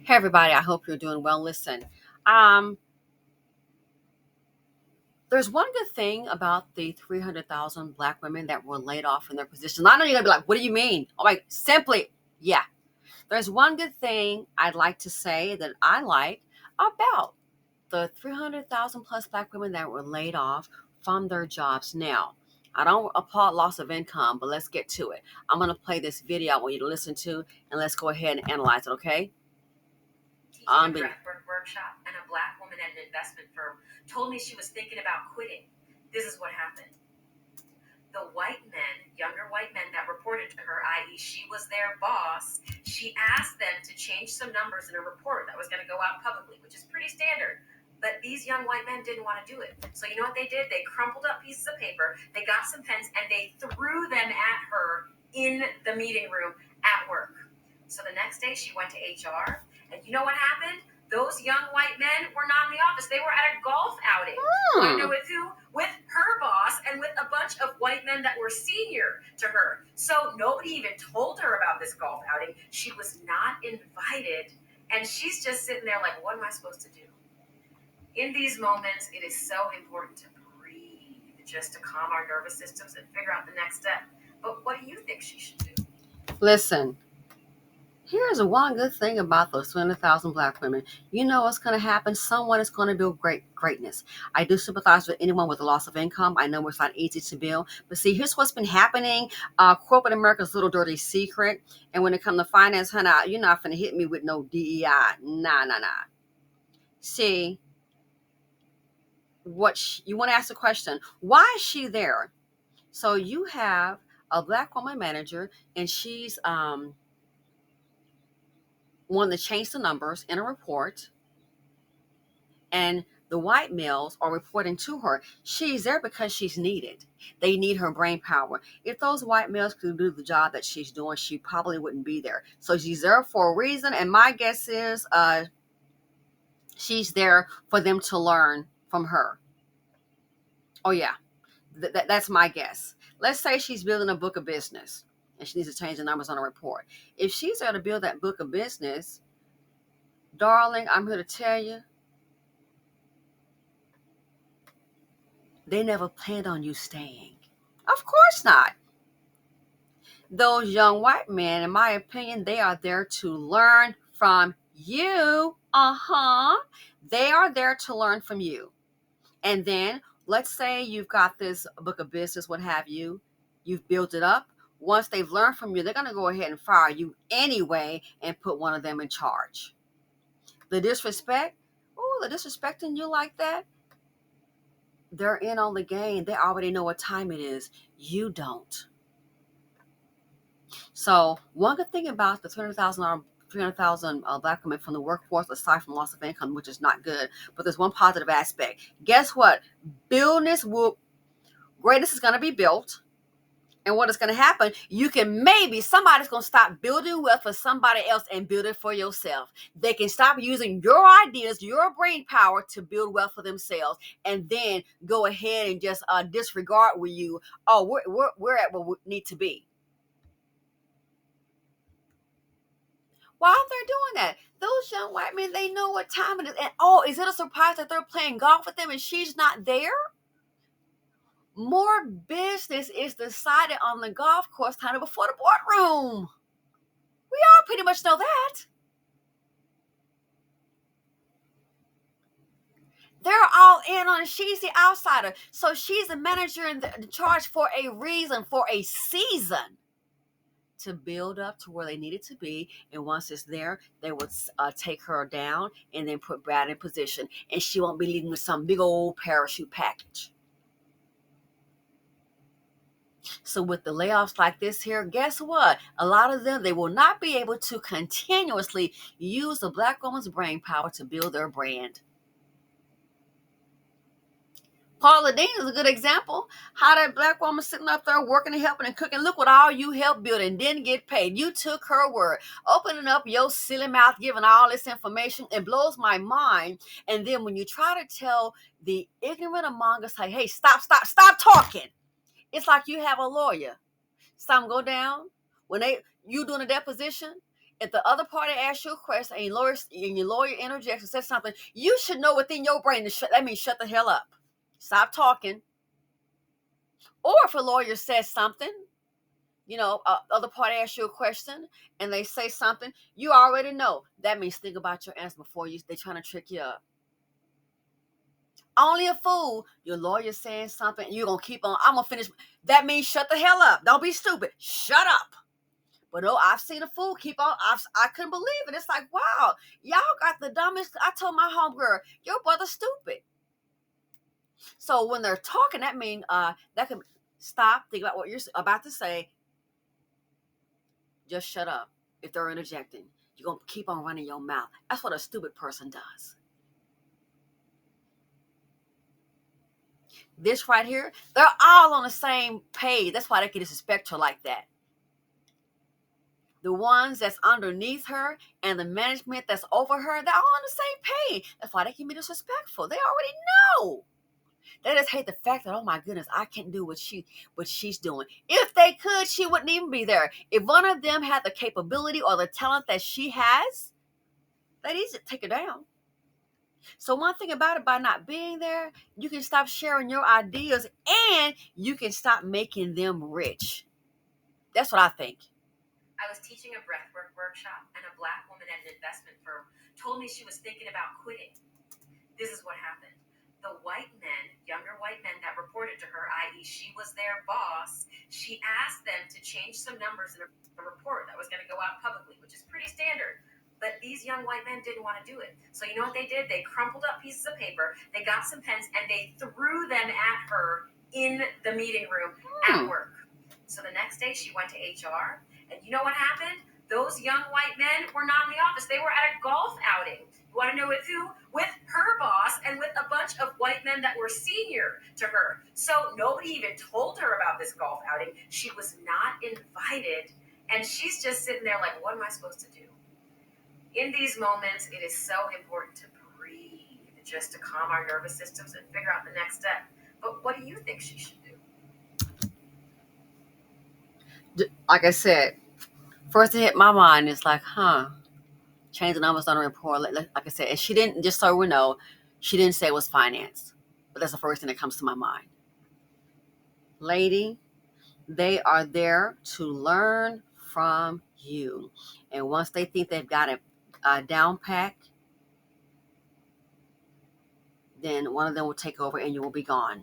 Hey everybody, I hope you're doing well. Listen, um, there's one good thing about the 300,000 Black women that were laid off in their positions. I know you're gonna be like, "What do you mean?" I'm like, simply, yeah. There's one good thing I'd like to say that I like about the 300,000 plus Black women that were laid off from their jobs. Now, I don't applaud loss of income, but let's get to it. I'm gonna play this video I want you to listen to, and let's go ahead and analyze it. Okay? Teaching a breathwork workshop, and a Black woman at an investment firm told me she was thinking about quitting. This is what happened. The white men, younger white men that reported to her, i.e., she was their boss, she asked them to change some numbers in a report that was going to go out publicly, which is pretty standard. But these young white men didn't want to do it. So you know what they did? They crumpled up pieces of paper, they got some pens, and they threw them at her in the meeting room at work. So the next day she went to HR, and you know what happened? Those young white men were not in the office. They were at a golf outing. Want to know with who? With her boss and with a bunch of white men that were senior to her. So nobody even told her about this golf outing. She was not invited. And she's just sitting there like, what am I supposed to do? In these moments, it is so important to breathe, just to calm our nervous systems and figure out the next step. But what do you think she should do? Listen. Here's one good thing about those 200,000 Black women. You know what's going to happen? Someone is going to build greatness. I do sympathize with anyone with a loss of income. I know it's not easy to build. But see, here's what's been happening. Corporate America's little dirty secret. And when it comes to finance, honey, you're not going to hit me with no DEI. Nah. See, you want to ask the question, why is she there? So you have a Black woman manager, and she's wanting to change the numbers in a report, and the white males are reporting to her. She's there because she's needed. They need her brain power. If those white males could do the job that she's doing, she probably wouldn't be there. So she's there for a reason, and my guess is she's there for them to learn from her. Oh yeah, that's my guess. Let's say she's building a book of business and she needs to change the numbers on a report. If she's there to build that book of business, darling, I'm here to tell you, they never planned on you staying. Of course not. Those young white men, in my opinion, they are there to learn from you. They are there to learn from you. And then let's say you've got this book of business, what have you. You've built it up. Once they've learned from you, they're going to go ahead and fire you anyway and put one of them in charge. The disrespecting you like that, they're in on the game. They already know what time it is. You don't. So one good thing about the 300,000 Black women from the workforce, aside from loss of income, which is not good, but there's one positive aspect. Guess what? Greatness is going to be built. And what is going to happen, somebody's going to stop building wealth for somebody else and build it for yourself. They can stop using your ideas, your brain power to build wealth for themselves, and then go ahead and just disregard with you. Oh, we're at where we need to be. Why are they doing that? Those young white men, they know what time it is. And is it a surprise that they're playing golf with them and she's not there? More business is decided on the golf course time before the boardroom. We all pretty much know that. They're all in on it. She's the outsider. So she's the manager in the charge for a reason, for a season, to build up to where they need it to be. And once it's there, they would take her down and then put Brad in position. And she won't be leaving with some big old parachute package. So with the layoffs like this here, guess what? A lot of them, they will not be able to continuously use the Black woman's brain power to build their brand. Paula Dean is a good example. How that Black woman sitting up there working and helping and cooking. Look what all you helped build and didn't get paid. You took her word. Opening up your silly mouth, giving all this information, it blows my mind. And then when you try to tell the ignorant among us, like, hey, stop talking. It's like you have a lawyer. Something go down when you doing a deposition, If the other party asks you a question and your lawyer interjects and says something, you should know within your brain that means shut the hell up. Stop talking. Or if a lawyer says something, other party asks you a question and they say something, you already know. That means think about your answer before they're trying to trick you up. Only a fool. Your lawyer saying something, you're going to keep on. I'm going to finish. That means shut the hell up. Don't be stupid. Shut up. But no, I've seen a fool keep on. I couldn't believe it. It's like, wow, y'all got the dumbest. I told my homegirl, your brother's stupid. So when they're talking, that means that can stop, think about what you're about to say. Just shut up. If they're interjecting, you're going to keep on running your mouth. That's what a stupid person does. This right here, they're all on the same page. That's why they can disrespect her like that. The ones that's underneath her and the management that's over her, they're all on the same page. That's why they can be disrespectful. They already know. They just hate the fact that, oh my goodness, I can't do what she's doing. If they could, she wouldn't even be there. If one of them had the capability or the talent that she has, they'd easily take her down. So one thing about it, by not being there, you can stop sharing your ideas and you can stop making them rich. That's what I think. I was teaching a breathwork workshop, and a Black woman at an investment firm told me she was thinking about quitting. This is what happened. The white men, younger white men that reported to her, i.e. she was their boss, she asked them to change some numbers in a report that was going to go out publicly, which is pretty standard. But these young white men didn't want to do it. So you know what they did? They crumpled up pieces of paper, they got some pens, and they threw them at her in the meeting room at work. So the next day she went to HR, and you know what happened? Those young white men were not in the office. They were at a golf outing. You want to know with who? With her boss and with a bunch of white men that were senior to her. So nobody even told her about this golf outing. She was not invited, and she's just sitting there like, what am I supposed to do? In these moments, it is so important to breathe, just to calm our nervous systems and figure out the next step. But what do you think she should do? Like I said, first it hit my mind, it's like, change the numbers on the report. Like I said, and she didn't, just so we know, she didn't say it was finance. But that's the first thing that comes to my mind. Lady, they are there to learn from you. And once they think they've got it down pack, then one of them will take over and you will be gone.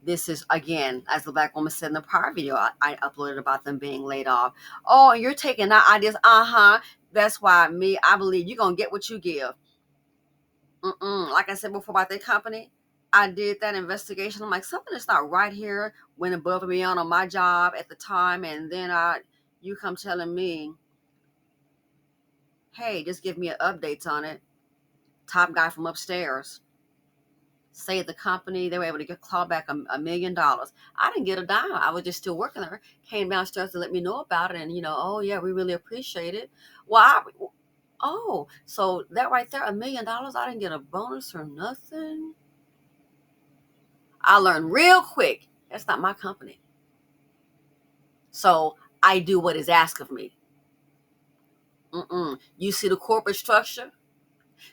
This is, again, as the Black woman said in the prior video I uploaded about them being laid off. Oh, you're taking our ideas. That's why I believe you're going to get what you give. Like I said before about that company, I did that investigation. I'm like, something is not right here. Went above and beyond on my job at the time. And then you come telling me, hey, just give me an updates on it. Top guy from upstairs saved the company. They were able to get claw back $1 million. I didn't get a dime. I was just still working there. Came downstairs to let me know about it. And, oh, yeah, we really appreciate it. So that right there, $1 million, I didn't get a bonus or nothing. I learned real quick, that's not my company. So I do what is asked of me. You see the corporate structure?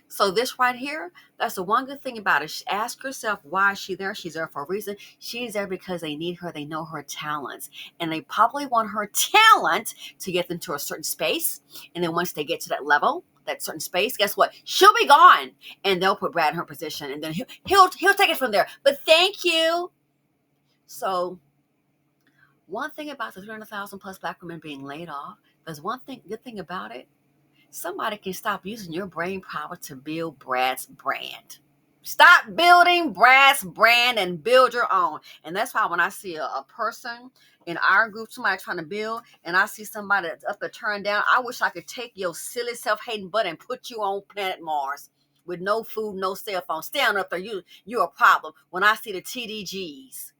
So this right here, that's the one good thing about it. Ask yourself, why is she there? She's there for a reason. She's there because they need her. They know her talents. And they probably want her talent to get them to a certain space. And then once they get to that level, that certain space, guess what? She'll be gone. And they'll put Brad in her position. And then he'll take it from there. But thank you. So one thing about the 300,000 plus Black women being laid off, there's one good thing about it. Somebody can stop using your brain power to build Brad's brand. Stop building Brad's brand and build your own. And that's why when I see a person in our group, somebody trying to build, and I see somebody that's up to turn down, I wish I could take your silly self-hating butt and put you on planet Mars with no food, no cell phone. Stand up there. You're a problem. When I see the TDGs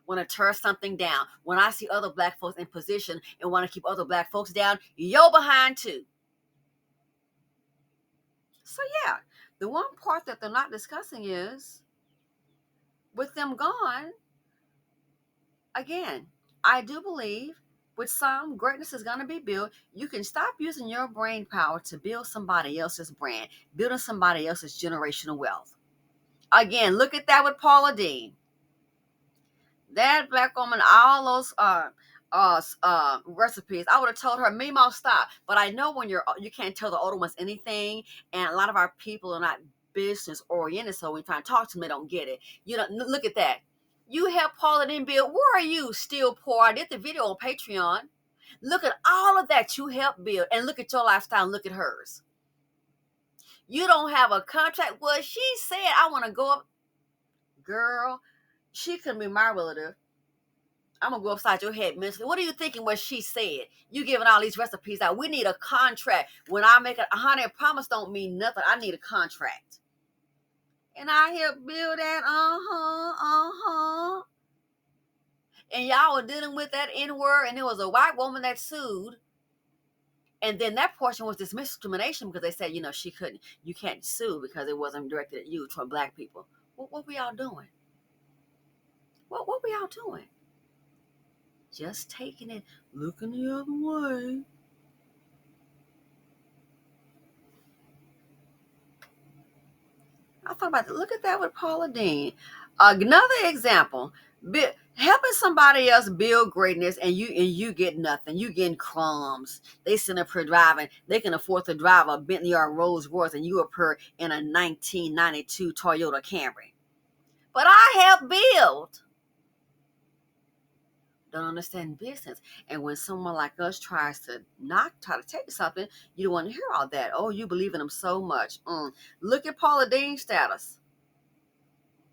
want to tear something down, when I see other Black folks in position and want to keep other Black folks down, you're behind too. So yeah, the one part that they're not discussing is, with them gone, again, I do believe With some, greatness is going to be built. You can stop using your brain power to build somebody else's brand, building somebody else's generational wealth. Again, look at that with Paula Deen. That black woman, all those recipes, I would have told her, Mimo, stop. But I know when you can't tell the older ones anything, and a lot of our people are not business oriented, so when you try to talk to them, they don't get it. You know, look at that. You helped Paula Deen build. Where are you, still poor? I did the video on Patreon. Look at all of that you helped build, and look at your lifestyle, and look at hers. You don't have a contract. Well, she said, I want to go up. Girl, she couldn't be my relative. I'm going to go upside your head mentally. What are you thinking what she said? You giving all these recipes out. We need a contract. When I make a honey, a promise don't mean nothing. I need a contract. And I helped build that, And y'all were dealing with that N-word, and there was a white woman that sued. And then that portion was dismissed discrimination because they said, you can't sue because it wasn't directed at you, toward black people. What were y'all doing? What were y'all doing? Just taking it, looking the other way. I thought about that. Look at that with Paula Deen. Another example, helping somebody else build greatness, and you get nothing. You getting crumbs. They sitting up here driving. They can afford to drive a Bentley or a Rolls Royce, and you up here in a 1992 Toyota Camry. But I helped build. Don't understand business. And when someone like us tries to try to take something, you don't want to hear all that. Oh, you believe in them so much. Look at Paula Deen's status.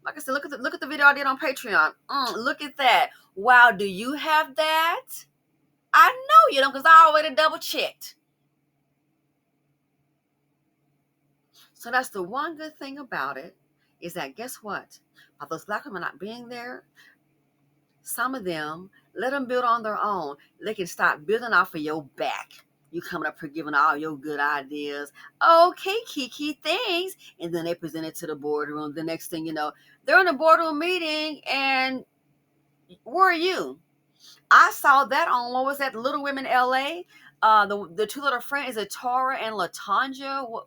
Like I said, look at the video I did on Patreon. Look at that. Wow, do you have that? I know you don't, because I already double checked. So that's the one good thing about it, is that guess what? By those black women not being there, some of them, let them build on their own. They can start building off of your back. You coming up here giving all your good ideas. Okay, Kiki, thanks. And then they present it to the boardroom. The next thing you know, they're in a boardroom meeting, and where are you? I saw that on, what was that, Little Women LA? The two little friends, is it Tara and LaTanya,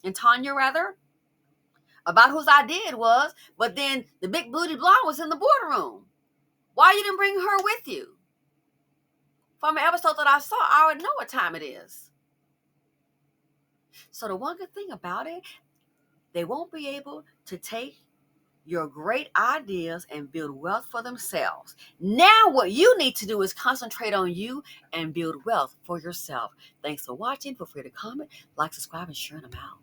and Tanya rather, about whose idea it was, but then the big booty blonde was in the boardroom. Why you didn't bring her with you? From an episode that I saw, I already know what time it is. So the one good thing about it, they won't be able to take your great ideas and build wealth for themselves. Now what you need to do is concentrate on you and build wealth for yourself. Thanks for watching. Feel free to comment, like, subscribe, and share them out.